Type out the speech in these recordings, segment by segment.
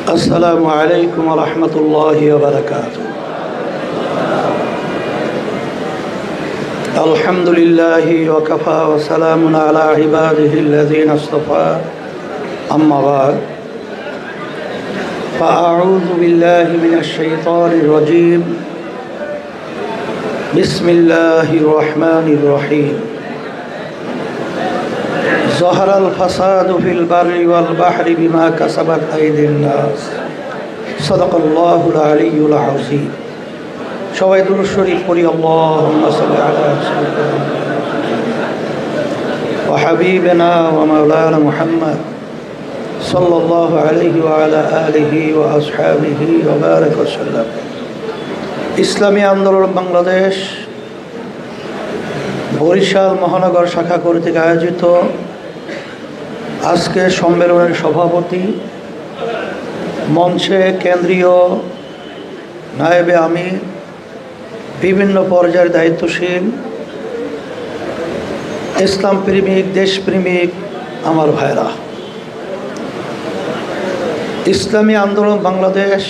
السلام عليكم ورحمة الله وبركاته. الحمد لله وكفى وسلام على عباده الذين اصطفى. أما بعد فأعوذ بالله من الشيطان الرجيم. بسم الله الرحمن الرحيم. ظهر الفساد في البر والبحر بما كسبت أيدي الناس. صدق الله العلي العظيم. সবাই দুরূদ শরীফ পড়ি। আল্লাহুম্মা সাল্লি আলা সাইয়্যিদিনা ওয়া হাবিবিনা ওয়া মাওলানা মুহাম্মদ সাল্লাল্লাহু আলাইহি ওয়া আলা আলিহি ওয়া আসহাবিহি ওয়া বারাকা ওয়া সাল্লাম। ইসলামী আন্দোলন বাংলাদেশ বরিশাল মহানগর শাখা কর্তৃক আয়োজিত আজকে সম্মেলনের সভাপতি, মঞ্চে কেন্দ্রীয় নায়েবে আমির, বিভিন্ন পর্যায়ের দায়িত্বশীল, ইসলাম প্রেমিক, দেশপ্রেমিক আমার ভাইরা, ইসলামী আন্দোলন বাংলাদেশ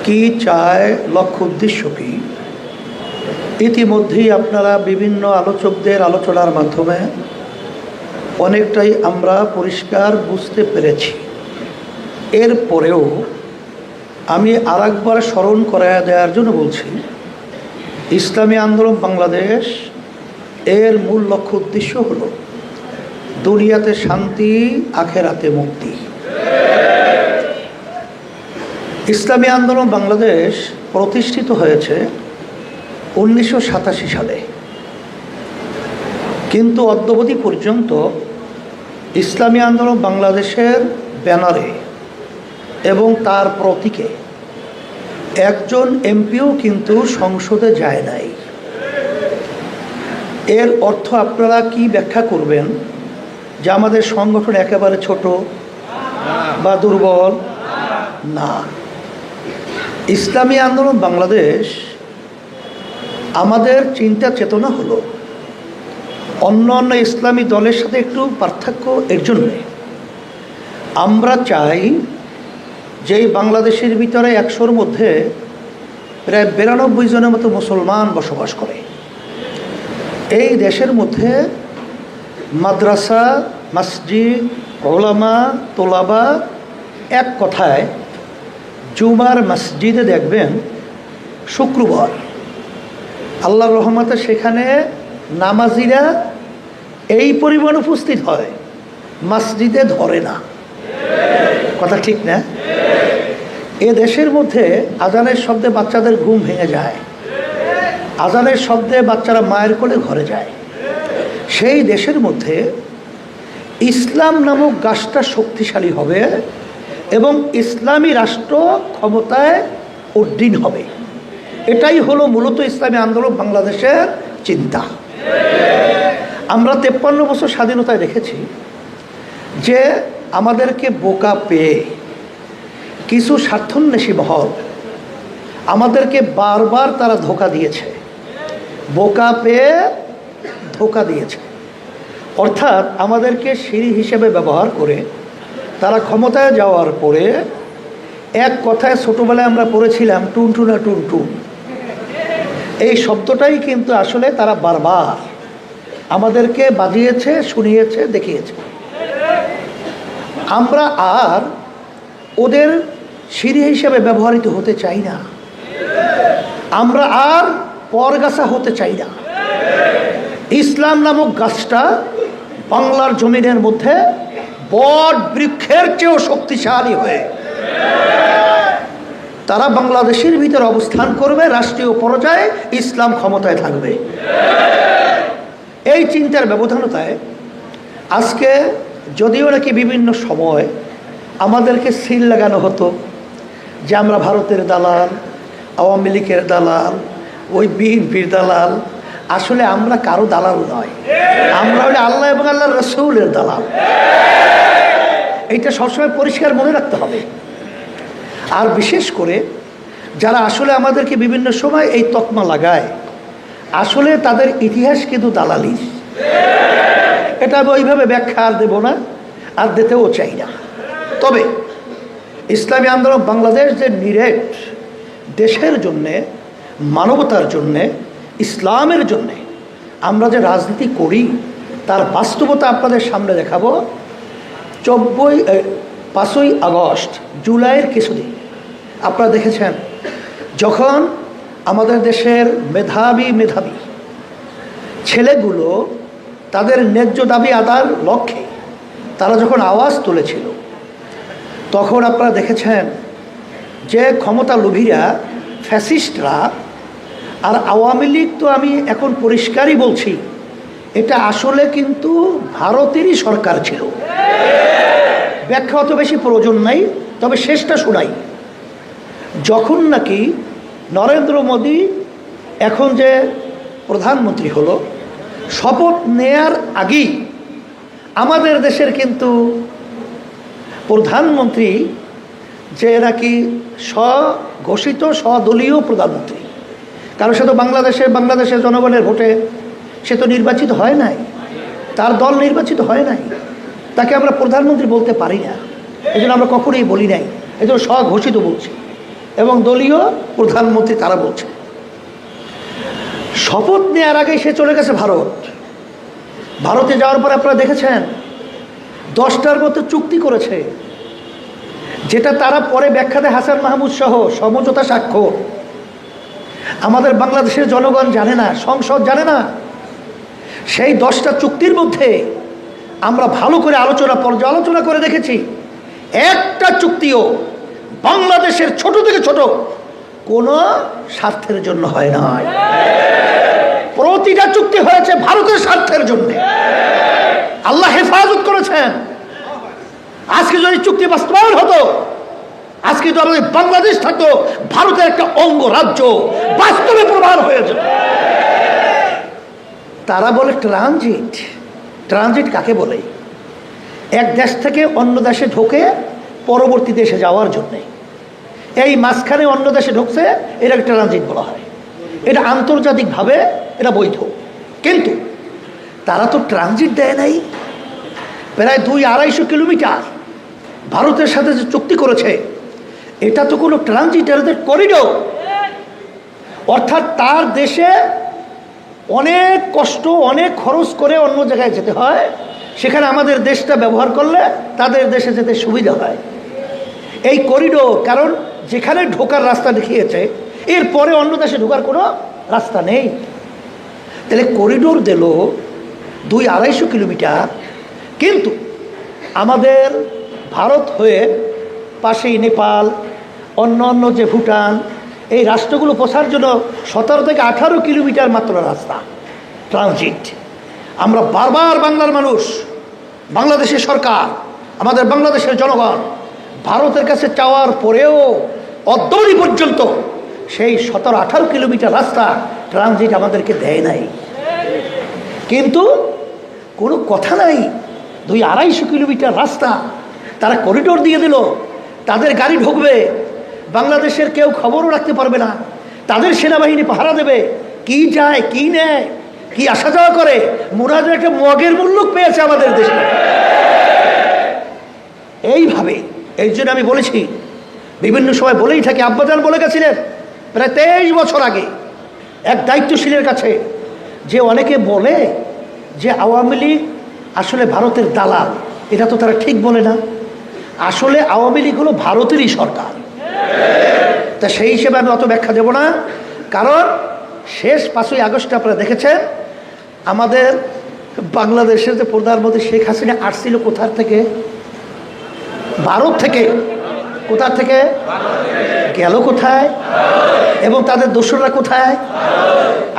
কি চায়, লক্ষ্য উদ্দেশ্য কী, ইতিমধ্যেই আপনারা বিভিন্ন আলোচকদের আলোচনার মাধ্যমে অনেকটাই আমরা পরিষ্কার বুঝতে পেরেছি। এরপরেও আমি আরেকবার স্মরণ করায় দেওয়ার জন্য বলছি, ইসলামী আন্দোলন বাংলাদেশ এর মূল লক্ষ্য উদ্দেশ্য হলো দুনিয়াতে শান্তি, আখেরাতে মুক্তি। ইসলামী আন্দোলন বাংলাদেশ প্রতিষ্ঠিত হয়েছে 1987 সালে, কিন্তু অদ্যাবধি পর্যন্ত ইসলামী আন্দোলন বাংলাদেশের ব্যানারে এবং তার প্রতীকে একজন এমপিও কিন্তু সংসদে যায় নাই। এর অর্থ আপনারা কি ব্যাখ্যা করবেন যে আমাদের সংগঠন একেবারে ছোট বা দুর্বল? না, ইসলামী আন্দোলন বাংলাদেশ আমাদের চিন্তা চেতনা হলো অন্য অন্য ইসলামী দলের সাথে একটু পার্থক্য। এর জন্যে আমরা চাই যে এই বাংলাদেশের ভিতরে 100-র মধ্যে প্রায় 92 জনের মতো মুসলমান বসবাস করে। এই দেশের মধ্যে মাদ্রাসা, মসজিদ, ওলামা, তোলাবা, এক কথায় জুমার মসজিদে দেখবেন শুক্রবার আল্লাহর রহমতে সেখানে নামাজিরা এই পরিমাণ উপস্থিত হয়, মসজিদে ধরে না। কথা ঠিক না? এ দেশের মধ্যে আজানের শব্দে বাচ্চাদের ঘুম ভেঙে যায়, আজানের শব্দে বাচ্চারা মায়ের কোলে ঘরে যায়। সেই দেশের মধ্যে ইসলাম নামক গাছটা শক্তিশালী হবে এবং ইসলামী রাষ্ট্র ক্ষমতায় উড্ডীন হবে। এটাই হলো মূলত ইসলামী আন্দোলন বাংলাদেশের চিন্তা। আমরা 53 বছর স্বাধীনতায় দেখেছি যে আমাদেরকে বোকা পেয়ে কিছু স্বার্থন্বেষী মহল আমাদেরকে বারবার তারা ধোঁকা দিয়েছে, বোকা পেয়ে ধোঁকা দিয়েছে। অর্থাৎ আমাদেরকে সিঁড়ি হিসেবে ব্যবহার করে তারা ক্ষমতায় যাওয়ার পরে এক কথায় ছোটোবেলায় আমরা পড়েছিলাম টুনটুনা টুনটুন, এই শব্দটাই কিন্তু আসলে তারা বারবার আমাদেরকে বাজিয়েছে, শুনিয়েছে, দেখিয়েছে। আমরা আর ওদের সিঁড়ি হিসেবে ব্যবহৃত হতে চাই না, আমরা আর পরগাছা হতে চাই না। ইসলাম নামক গাছটা বাংলার জমিনের মধ্যে বট বৃক্ষের চেয়েও শক্তিশালী হয়ে তারা বাংলাদেশের ভিতরে অবস্থান করবে, রাষ্ট্রীয় পর্যায়ে ইসলাম ক্ষমতায় থাকবে। এই চিন্তার ব্যবধানতায় আজকে যদিও নাকি বিভিন্ন সময় আমাদেরকে সিল লাগানো হতো যে আমরা ভারতের দালাল, আওয়ামী লীগের দালাল, ওই বিএনপির দালাল, আসলে আমরা কারো দালাল নয়, আমরা হলে আল্লাহ এবং আল্লাহ রসুলের দালাল। এইটা সবসময় পরিষ্কার মনে রাখতে হবে। আর বিশেষ করে যারা আসলে আমাদেরকে বিভিন্ন সময় এই তকমা লাগায়, আসলে তাদের ইতিহাস কিন্তু দালালি। এটা আমি ওইভাবে ব্যাখ্যা আর দেবো না, আর দিতেও চাই না। তবে ইসলামী আন্দোলন বাংলাদেশ যে নিরেট দেশের জন্যে, মানবতার জন্যে, ইসলামের জন্যে আমরা যে রাজনীতি করি তার বাস্তবতা আপনাদের সামনে দেখাবো। 5ই আগস্ট, জুলাইয়ের কিছুদিন আপনারা দেখেছেন, যখন আমাদের দেশের মেধাবী ছেলেগুলো তাদের ন্যায্য দাবি আদায়ের লক্ষ্যে তারা যখন আওয়াজ তুলেছিল, তখন আপনারা দেখেছেন যে ক্ষমতা লোভীরা, ফ্যাসিস্টরা আর আওয়ামী লীগ, তো আমি এখন পরিষ্কারই বলছি, এটা আসলে কিন্তু ভারতেরই সরকার ছিল। ব্যাখ্যা অত বেশি প্রয়োজন নাই, তবে শেষটা শোনাই। যখন নাকি নরেন্দ্র মোদী এখন যে প্রধানমন্ত্রী হলো, শপথ নেয়ার আগেই আমাদের দেশের কিন্তু প্রধানমন্ত্রী যে নাকি স্বঘোষিত স্বদলীয় প্রধানমন্ত্রী, কারণ সে তো বাংলাদেশের জনগণের ভোটে সে তো নির্বাচিত হয় নাই, তার দল নির্বাচিত হয় নাই, তাকে আমরা প্রধানমন্ত্রী বলতে পারি না। এই জন্য আমরা কখনোই বলি নাই, এই জন্য স্বঘোষিত বলছি, এবং দলীয় প্রধানমন্ত্রী তারা বলছে। শপথ নেওয়ার আগে সে চলে গেছে ভারতে যাওয়ার পরে আপনারা দেখেছেন 10টার মতো চুক্তি করেছে, যেটা তারা পরে ব্যাখ্যা দেয় হাসান মাহমুদ সহ সমঝোতা স্বাক্ষর। আমাদের বাংলাদেশের জনগণ জানে না, সংসদ জানে না। সেই 10টা চুক্তির মধ্যে আমরা ভালো করে পর্যালোচনা করে দেখেছি, একটা চুক্তিও বাংলাদেশের ছোট থেকে ছোট কোনো স্বার্থের জন্য হয় না। প্রতিটা চুক্তি হয়েছে ভারতের স্বার্থের জন্য। আল্লাহ হেফাজত করেছেন। আজকে যদি চুক্তি বাস্তবায়ন হতো, আজকে তো আমাদের বাংলাদেশ থাকতো ভারতের একটা অঙ্গরাজ্য, বাস্তবে প্রমাণ হয়ে যেত। তারা বলে ট্রানজিট কাকে বলে? এক দেশ থেকে অন্য দেশে ঢোকে পরবর্তী দেশে যাওয়ার জন্যে। এই মাঝখানে অন্য দেশে ঢুকছে, এটাকে ট্রানজিট বলা হয়। এটা আন্তর্জাতিকভাবে এটা বৈধ। কিন্তু তারা তো ট্রানজিট দেয় নাই। প্রায় 200-250 কিলোমিটার ভারতের সাথে যে চুক্তি করেছে, এটা তো কোনো ট্রানজিট, এটা করিডোর। অর্থাৎ তার দেশে অনেক কষ্ট, অনেক খরচ করে অন্য জায়গায় যেতে হয়, সেখানে আমাদের দেশটা ব্যবহার করলে তাদের দেশে যেতে সুবিধা হয়। এই করিডোর, কারণ যেখানে ঢোকার রাস্তা দেখিয়েছে, এরপরে অন্য দেশে ঢোকার কোনো রাস্তা নেই। তাহলে করিডোর দিল 200-250 কিলোমিটার, কিন্তু আমাদের ভারত হয়ে পাশেই নেপাল, অন্য যে ভুটান, এই রাষ্ট্রগুলো পৌঁছার জন্য 17 থেকে 18 কিলোমিটার মাত্র রাস্তা ট্রানজিট। আমরা বারবার বাংলার মানুষ, বাংলাদেশের সরকার, আমাদের বাংলাদেশের জনগণ ভারতের কাছে চাওয়ার পরেও অদ্যাবধি পর্যন্ত সেই 17-18 কিলোমিটার রাস্তা ট্রানজিট আমাদেরকে দেয় নাই। কিন্তু কোনো কথা নাই, 200-250 কিলোমিটার রাস্তা তারা করিডোর দিয়ে দিল। তাদের গাড়ি ঢুকবে, বাংলাদেশের কেউ খবরও রাখতে পারবে না, তাদের সেনাবাহিনী পাহারা দেবে, কি যায় কি নেয়, কি আসা যাওয়া করে। মোরা যে একটা মগের মূল্য পেয়েছে আমাদের দেশে। এইভাবে, এই জন্য আমি বলেছি, বিভিন্ন সময় বলেই থাকি, আব্বাজান বলে গেছিলেন প্রায় 23 বছর আগে এক দায়িত্বশীলের কাছে, যে অনেকে বলে যে আওয়ামী লীগ আসলে ভারতের দালাল, এটা তো তারা ঠিক বলে না। আসলে আওয়ামী লীগ হলো ভারতেরই সরকার। তা সেই হিসেবে আমি অত ব্যাখ্যা দেব না, কারণ শেষ 5ই আগস্টে আপনারা দেখেছেন আমাদের বাংলাদেশের যে প্রধানমন্ত্রী শেখ হাসিনা আসছিল কোথার থেকে? ভারত থেকে। কোথা থেকে গেল? কোথায়? এবং তাদের দোসররা কোথায়?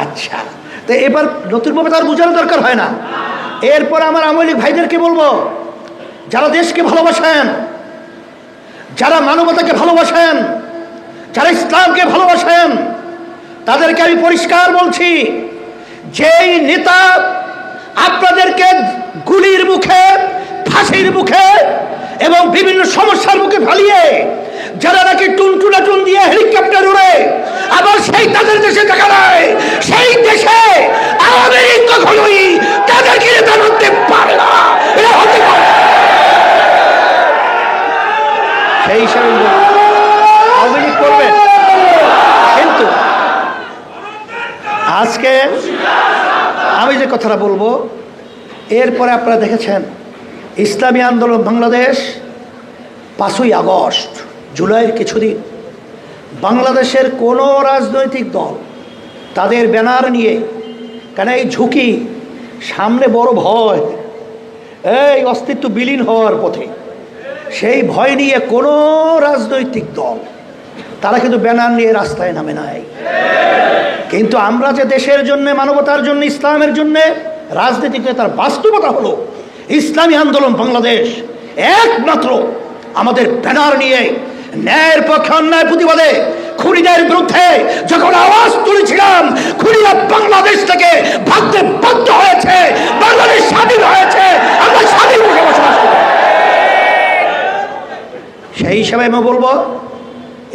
আচ্ছা, তো এবার নতুনভাবে তার বোঝানো দরকার হয় না। এরপর আমার আওয়ামী লীগ ভাইদেরকে বলবো, যারা দেশকে ভালোবাসেন, যারা মানবতাকে ভালোবাসেন, যারা ইসলামকে ভালোবাসেন, তাদেরকে আমি পরিষ্কার বলছি, যেই নেতা আপনাদেরকে গুলির মুখে, ফাঁসির মুখে এবং বিভিন্ন সমস্যার মুখে ফালিয়ে, যারা নাকি টুন দিয়ে হেলিকপ্টার উড়ে আবার সেই তাদের দেশে দেখা দেয়, সেই দেশে আওয়ামী লীগ কখনোই তাদেরকে নেতা করতে পারে না। এটা হতে পারে। সেই হিসাবে আজকে আমি যে কথাটা বলবো, এরপরে আপনারা দেখেছেন ইসলামী আন্দোলন বাংলাদেশ 5ই আগস্ট, জুলাইয়ের কিছুদিন বাংলাদেশের কোনো রাজনৈতিক দল তাদের ব্যানার নিয়ে, কেন এই ঝুঁকি, সামনে বড় ভয়, এই অস্তিত্ব বিলীন হওয়ার পথে, সেই ভয় নিয়ে কোনো রাজনৈতিক দল তারা কিন্তু ব্যানার নিয়ে রাস্তায় নামে নাই। কিন্তু আমরা যে দেশের জন্য, মানবতার জন্য, ইসলামের জন্য রাজনীতিতে তার বাস্তবতা হলো ইসলামী আন্দোলন বাংলাদেশ একমাত্র আমাদের ব্যানার নিয়ে ন্যায়ের পক্ষে অন্যায় প্রতিবাদে খুনিদের বিরুদ্ধে যখন আওয়াজ তুলেছিলাম, খুনিরা বাংলাদেশ থেকে ভাগতে বাধ্য হয়েছে, বাংলাদেশ স্বাধীন হয়েছে, আমরা স্বাধীন বসবাস করি। সেই হিসাবে আমি বলবো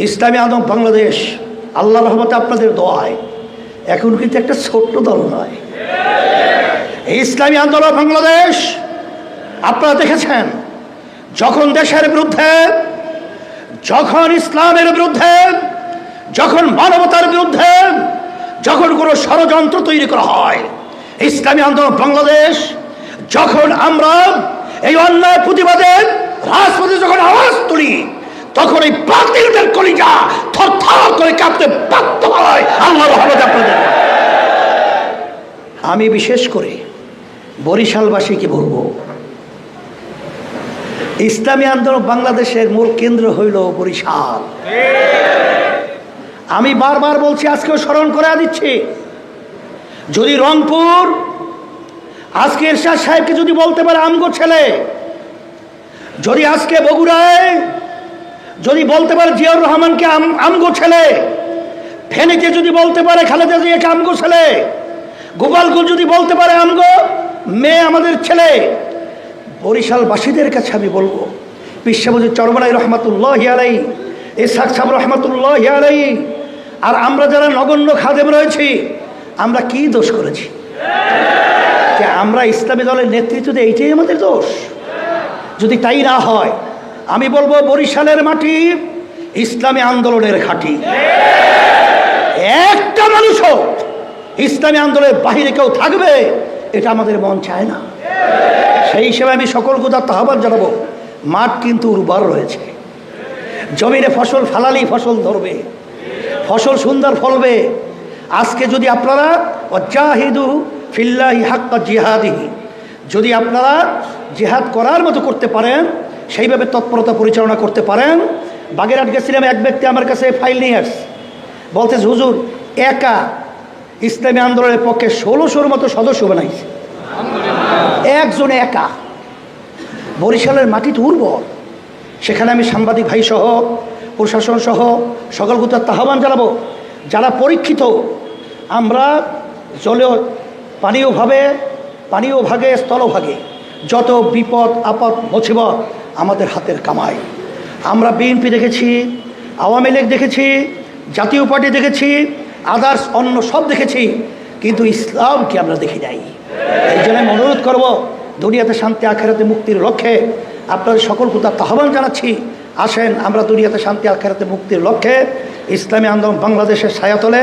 ইসলামী আন্দোলন বাংলাদেশ আল্লাহর রহমতে আপনাদের দোয়ায় এখন কিন্তু একটা ছোট্ট দল নয়। ইসলামী আন্দোলন বাংলাদেশ আপনারা দেখেছেন, যখন দেশের বিরুদ্ধে, যখন ইসলামের বিরুদ্ধে, যখন মানবতার বিরুদ্ধে, যখন কোনো ষড়যন্ত্র তৈরি করা হয়, ইসলামী আন্দোলন বাংলাদেশ যখন আমরা এই অন্যায় প্রতিবাদে রাজপথে যখন আওয়াজ তুলি, তখন এই বাতিলদের কলিজা থরথর করে কাঁপতে বাধ্য হয়। আল্লাহর রহমতে আপনাদের আমি বিশেষ করে বরিশালবাসীকে বলবো, ইসলামী আন্দোলন বাংলাদেশের মূল কেন্দ্র হইল বরিশাল। আমি বারবার বলছি, আজকেও স্মরণ করে দিচ্ছি, যদি রংপুর আজকে এরশাদ সাহেবকে যদি বলতে পারে আমগো ছেলে, যদি আজকে বগুড়ায় যদি বলতে পারে জিয়াউর রহমানকে আমগো ছেলে, ফেনীতে যদি বলতে পারে খালেদা জিয়াকে আমগো ছেলে, গোপালগঞ্জ যদি বলতে পারে আমগো মেয়ে আমাদের ছেলে, বরিশালবাসীদের কাছে আমি বলবো, বিশ্ববজির চরমনাই রহমাতুল্লাহি আলাইহি, ইসহাক সাহেব রহমাতুল্লাহি আলাইহি, আর আমরা যারা নগণ্য খাদেম রয়েছি, আমরা কি দোষ করেছি যে আমরা ইসলামী দলের নেতৃত্ব দিয়ে? এইটাই আমাদের দোষ? যদি তাই না হয়, আমি বলবো বরিশালের মাটি ইসলামী আন্দোলনের ঘাঁটি। একটা মানুষও ইসলামী আন্দোলনের বাহিরে কেউ থাকবে এটা আমাদের মন চায় না। সেই হিসেবে আমি সকল গুদার আহ্বান জানাবো, মাঠ কিন্তু উর্বর রয়েছে, জমিনে ফসল ফালালেই ফসল ধরবে, ফসল সুন্দর ফলবে। আজকে যদি আপনারা ওয়াজাহিদু ফিল্লাহি হাক্কা জিহাদিহি, যদি আপনারা জিহাদ করার মতো করতে পারেন, সেইভাবে তৎপরতা পরিচালনা করতে পারেন। বাগেরহাট গেছিলাম, এক ব্যক্তি আমার কাছে ফাইল নিয়ে আসছে, বলতেছে হুজুর একা ইসলামী আন্দোলনের পক্ষে 1600-র মতো সদস্য বানাইছে, একজনে একা। বরিশালের মাটি তো উর্বর, সেখানে আমি সাংবাদিক ভাই সহ, প্রশাসন সহ সকল গুতার আহ্বান জানাবো, যারা পরীক্ষিত, আমরা জলীয় পানীয় ভাগে স্থলভাগে যত বিপদ আপদ মুসিবত আমাদের হাতের কামাই। আমরা বিএনপি দেখেছি, আওয়ামী লীগ দেখেছি, জাতীয় পার্টি দেখেছি, আদার্স অন্য সব দেখেছি, কিন্তু ইসলামকে আমরা দেখি নাই। এই জন্য আমি অনুরোধ করবো, দুনিয়াতে শান্তি আখেরাতে মুক্তির লক্ষ্যে আপনাদের সকল প্রতি আহ্বান জানাচ্ছি, আসেন আমরা দুনিয়াতে শান্তি আখেরাতে মুক্তির লক্ষ্যে ইসলামী আন্দোলন বাংলাদেশের ছায়াতলে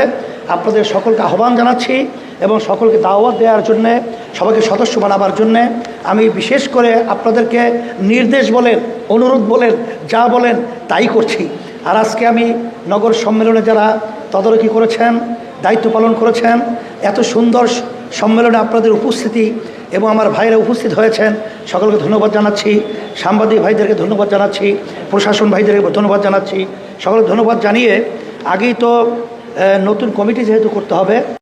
আপনাদের সকলকে আহ্বান জানাচ্ছি এবং সকলকে দাওয়াত দেওয়ার জন্যে, সবাইকে সদস্য বানাবার জন্যে আমি বিশেষ করে আপনাদেরকে নির্দেশ বলেন, অনুরোধ বলেন, যা বলেন তাই করছি। আর আজকে আমি নগর সম্মেলনে যারা তদারকি করেছেন, দায়িত্ব পালন করেছেন, এত সুন্দর সম্মেলনে আপনাদের উপস্থিতি এবং আমার ভাইরা উপস্থিত হয়েছেন, সকলকে ধন্যবাদ জানাচ্ছি। সাংবাদিক ভাইদেরকে ধন্যবাদ জানাচ্ছি, প্রশাসন ভাইদেরকে ধন্যবাদ জানাচ্ছি। সকলকে ধন্যবাদ জানিয়ে আগেই তো নতুন কমিটি যেহেতু করতে হবে,